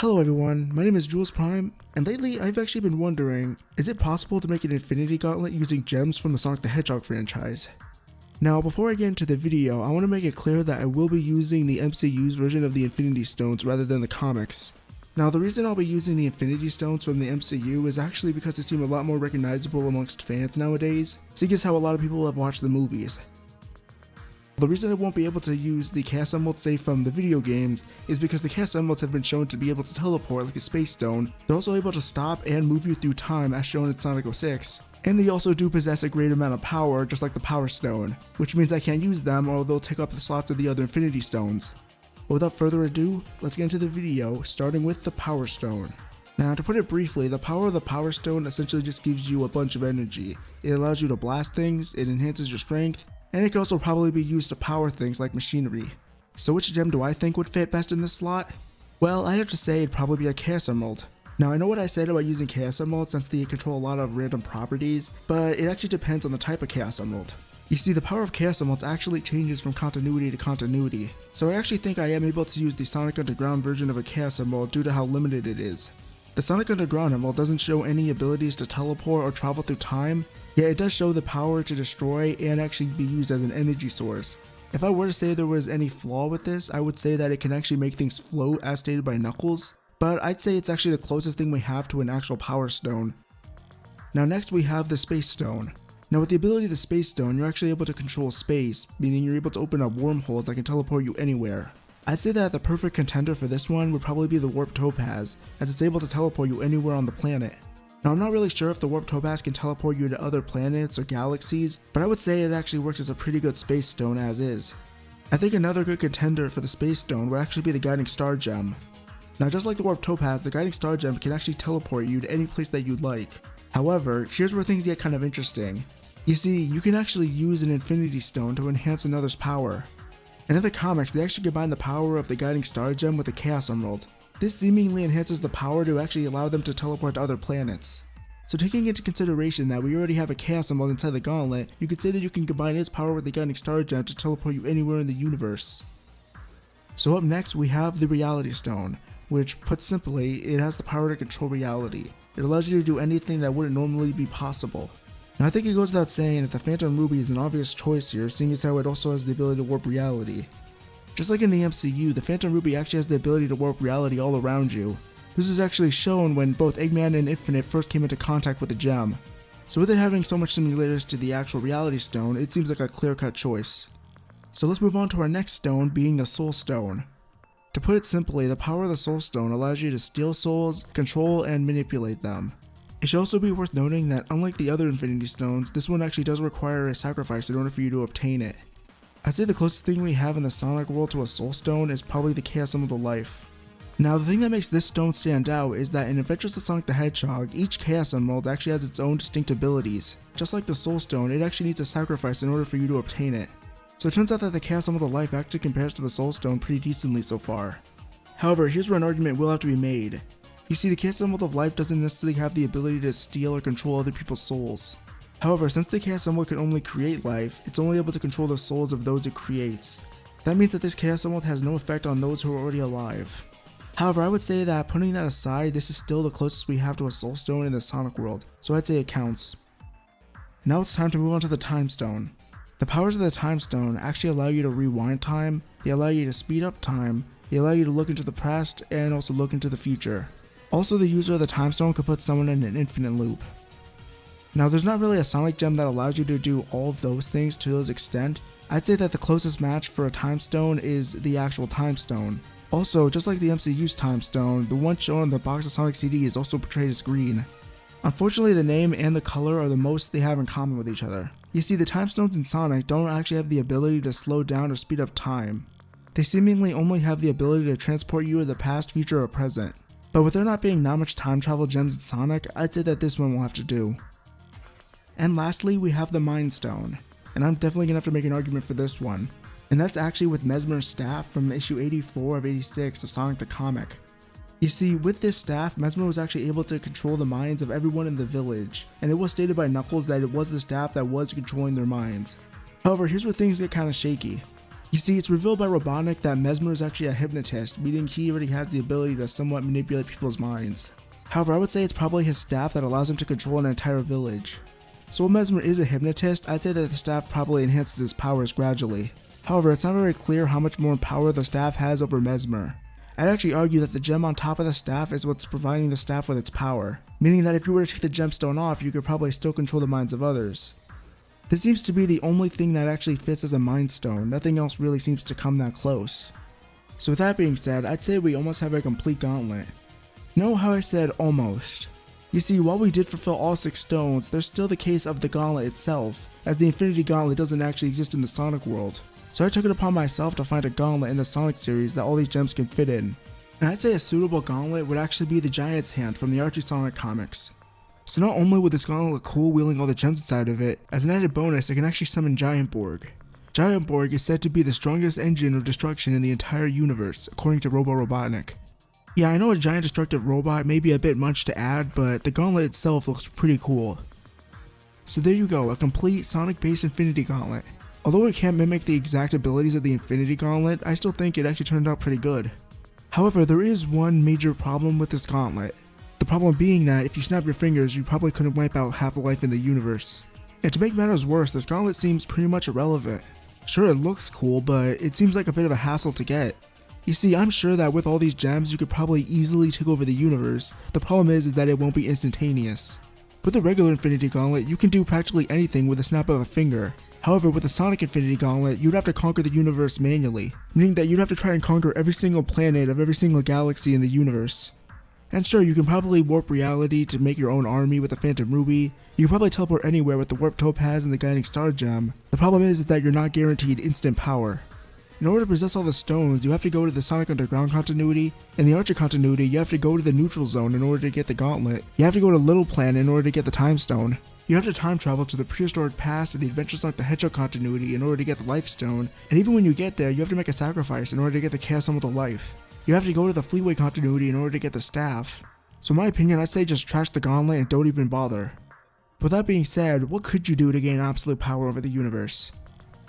Hello everyone, my name is Jules Prime, and lately I've actually been wondering, is it possible to make an Infinity Gauntlet using gems from the Sonic the Hedgehog franchise? Now before I get into the video, I want to make it clear that I will be using the MCU's version of the Infinity Stones rather than the comics. Now the reason I'll be using the Infinity Stones from the MCU is actually because they seem a lot more recognizable amongst fans nowadays, seeing as how a lot of people have watched the movies. The reason I won't be able to use the Chaos Emeralds say from the video games is because the Chaos Emeralds have been shown to be able to teleport like the Space Stone. They're also able to stop and move you through time as shown in Sonic 06. And they also do possess a great amount of power just like the Power Stone, which means I can't use them or they'll take up the slots of the other Infinity Stones. But without further ado, let's get into the video, starting with the Power Stone. Now to put it briefly, the power of the Power Stone essentially just gives you a bunch of energy. It allows you to blast things, it enhances your strength, and it could also probably be used to power things like machinery. So which gem do I think would fit best in this slot? Well, I'd have to say it'd probably be a Chaos Emerald. Now I know what I said about using Chaos Emeralds since they control a lot of random properties, but it actually depends on the type of Chaos Emerald. You see, the power of Chaos Emeralds actually changes from continuity to continuity, so I actually think I am able to use the Sonic Underground version of a Chaos Emerald due to how limited it is. The Sonic Underground Emerald doesn't show any abilities to teleport or travel through time, yet it does show the power to destroy and actually be used as an energy source. If I were to say there was any flaw with this, I would say that it can actually make things float as stated by Knuckles, but I'd say it's actually the closest thing we have to an actual Power Stone. Now next we have the Space Stone. Now with the ability of the Space Stone, you're actually able to control space, meaning you're able to open up wormholes that can teleport you anywhere. I'd say that the perfect contender for this one would probably be the Warp Topaz, as it's able to teleport you anywhere on the planet. Now I'm not really sure if the Warp Topaz can teleport you to other planets or galaxies, but I would say it actually works as a pretty good Space Stone as is. I think another good contender for the Space Stone would actually be the Guiding Star Gem. Now just like the Warp Topaz, the Guiding Star Gem can actually teleport you to any place that you'd like. However, here's where things get kind of interesting. You see, you can actually use an Infinity Stone to enhance another's power. And in the comics, they actually combine the power of the Guiding Star Gem with the Chaos Emerald. This seemingly enhances the power to actually allow them to teleport to other planets. So taking into consideration that we already have a Chaos Emerald inside the Gauntlet, you could say that you can combine its power with the Guiding Star Gem to teleport you anywhere in the universe. So up next we have the Reality Stone, which put simply, it has the power to control reality. It allows you to do anything that wouldn't normally be possible. Now I think it goes without saying that the Phantom Ruby is an obvious choice here, seeing as how it also has the ability to warp reality. Just like in the MCU, the Phantom Ruby actually has the ability to warp reality all around you. This is actually shown when both Eggman and Infinite first came into contact with the gem. So with it having so much similarities to the actual Reality Stone, it seems like a clear-cut choice. So let's move on to our next stone, being the Soul Stone. To put it simply, the power of the Soul Stone allows you to steal souls, control, and manipulate them. It should also be worth noting that unlike the other Infinity Stones, this one actually does require a sacrifice in order for you to obtain it. I'd say the closest thing we have in the Sonic world to a Soul Stone is probably the Chaos Emerald of Life. Now the thing that makes this stone stand out is that in Adventures of Sonic the Hedgehog, each Chaos Emerald actually has its own distinct abilities. Just like the Soul Stone, it actually needs a sacrifice in order for you to obtain it. So it turns out that the Chaos Emerald of Life actually compares to the Soul Stone pretty decently so far. However, here's where an argument will have to be made. You see, the Chaos Emerald of Life doesn't necessarily have the ability to steal or control other people's souls. However, since the Chaos Emerald can only create life, it's only able to control the souls of those it creates. That means that this Chaos Emerald has no effect on those who are already alive. However, I would say that putting that aside, this is still the closest we have to a Soul Stone in the Sonic world, so I'd say it counts. Now it's time to move on to the Time Stone. The powers of the Time Stone actually allow you to rewind time, they allow you to speed up time, they allow you to look into the past and also look into the future. Also, the user of the Time Stone could put someone in an infinite loop. Now there's not really a Sonic gem that allows you to do all of those things to those extent. I'd say that the closest match for a Time Stone is the actual Time Stone. Also, just like the MCU's Time Stone, the one shown on the box of Sonic CD is also portrayed as green. Unfortunately, the name and the color are the most they have in common with each other. You see, the Time Stones in Sonic don't actually have the ability to slow down or speed up time. They seemingly only have the ability to transport you to the past, future, or present. But with there not being that much time travel gems in Sonic, I'd say that this one will have to do. And lastly, we have the Mind Stone, and I'm definitely gonna have to make an argument for this one. And that's actually with Mesmer's staff from issue 84 of 86 of Sonic the Comic. You see, with this staff, Mesmer was actually able to control the minds of everyone in the village, and it was stated by Knuckles that it was the staff that was controlling their minds. However, here's where things get kinda shaky. You see, it's revealed by Robotnik that Mesmer is actually a hypnotist, meaning he already has the ability to somewhat manipulate people's minds. However, I would say it's probably his staff that allows him to control an entire village. So while Mesmer is a hypnotist, I'd say that the staff probably enhances his powers gradually. However, it's not very clear how much more power the staff has over Mesmer. I'd actually argue that the gem on top of the staff is what's providing the staff with its power, meaning that if you were to take the gemstone off, you could probably still control the minds of others. This seems to be the only thing that actually fits as a mind stone. Nothing else really seems to come that close. So with that being said, I'd say we almost have a complete gauntlet. Know how I said almost. You see, while we did fulfill all 6 stones, there's still the case of the gauntlet itself, as the Infinity Gauntlet doesn't actually exist in the Sonic world. So I took it upon myself to find a gauntlet in the Sonic series that all these gems can fit in. And I'd say a suitable gauntlet would actually be the Giant's Hand from the Archie Sonic comics. So not only would this gauntlet look cool wielding all the gems inside of it, as an added bonus it can actually summon Giant Borg. Giant Borg is said to be the strongest engine of destruction in the entire universe, according to Robotnik. Yeah, I know a giant destructive robot may be a bit much to add, but the gauntlet itself looks pretty cool. So there you go, a complete Sonic-based Infinity Gauntlet. Although it can't mimic the exact abilities of the Infinity Gauntlet, I still think it actually turned out pretty good. However, there is one major problem with this gauntlet. The problem being that if you snap your fingers, you probably couldn't wipe out half the life in the universe. And to make matters worse, this gauntlet seems pretty much irrelevant. Sure, it looks cool, but it seems like a bit of a hassle to get. You see, I'm sure that with all these gems, you could probably easily take over the universe. The problem is that it won't be instantaneous. With the regular Infinity Gauntlet, you can do practically anything with a snap of a finger. However, with the Sonic Infinity Gauntlet, you'd have to conquer the universe manually, meaning that you'd have to try and conquer every single planet of every single galaxy in the universe. And sure, you can probably warp reality to make your own army with the Phantom Ruby. You can probably teleport anywhere with the Warp Topaz and the Guiding Star Gem. The problem is that you're not guaranteed instant power. In order to possess all the stones, you have to go to the Sonic Underground continuity. In the Archer continuity, you have to go to the Neutral Zone in order to get the Gauntlet. You have to go to Little Planet in order to get the Time Stone. You have to time travel to the prehistoric past in the Adventure Sonic the Hedgehog continuity in order to get the Life Stone. And even when you get there, you have to make a sacrifice in order to get the Chaos Emerald of Life. You have to go to the Fleetway continuity in order to get the staff. So in my opinion, I'd say just trash the gauntlet and don't even bother. With that being said, what could you do to gain absolute power over the universe?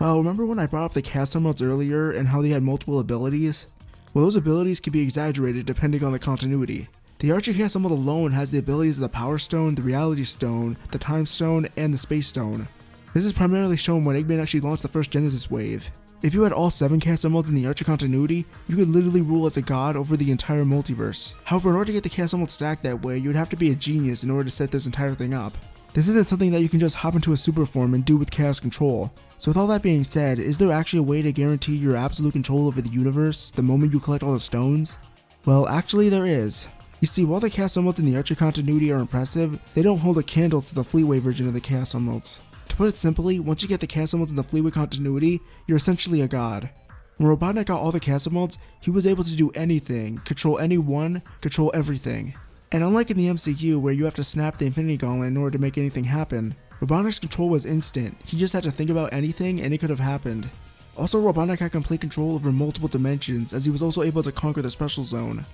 Well, remember when I brought up the Chaos Emeralds earlier and how they had multiple abilities? Well, those abilities can be exaggerated depending on the continuity. The Archer Chaos Emerald alone has the abilities of the Power Stone, the Reality Stone, the Time Stone, and the Space Stone. This is primarily shown when Eggman actually launched the first Genesis wave. If you had all 7 Chaos Emeralds in the Archer continuity, you could literally rule as a god over the entire multiverse. However, in order to get the Chaos Emerald stacked that way, you would have to be a genius in order to set this entire thing up. This isn't something that you can just hop into a super form and do with Chaos Control. So with all that being said, is there actually a way to guarantee your absolute control over the universe the moment you collect all the stones? Well, actually there is. You see, while the Chaos Emeralds in the Archer continuity are impressive, they don't hold a candle to the Fleetway version of the Chaos Emeralds. To put it simply, once you get the Chaos Emeralds in the Fleetway continuity, you're essentially a god. When Robotnik got all the Chaos Emeralds, he was able to do anything, control anyone, control everything. And unlike in the MCU where you have to snap the Infinity Gauntlet in order to make anything happen, Robotnik's control was instant. He just had to think about anything and it could have happened. Also, Robotnik had complete control over multiple dimensions as he was also able to conquer the Special Zone.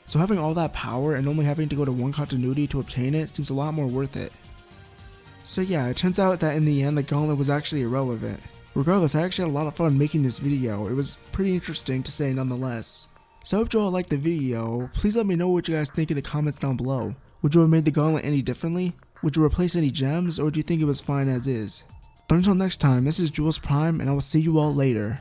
So having all that power and only having to go to one continuity to obtain it seems a lot more worth it. So yeah, it turns out that in the end the gauntlet was actually irrelevant. Regardless, I actually had a lot of fun making this video. It was pretty interesting to say nonetheless. So I hope you all liked the video. Please let me know what you guys think in the comments down below. Would you have made the gauntlet any differently? Would you replace any gems, or do you think it was fine as is? But until next time, this is Jules Prime, and I will see you all later.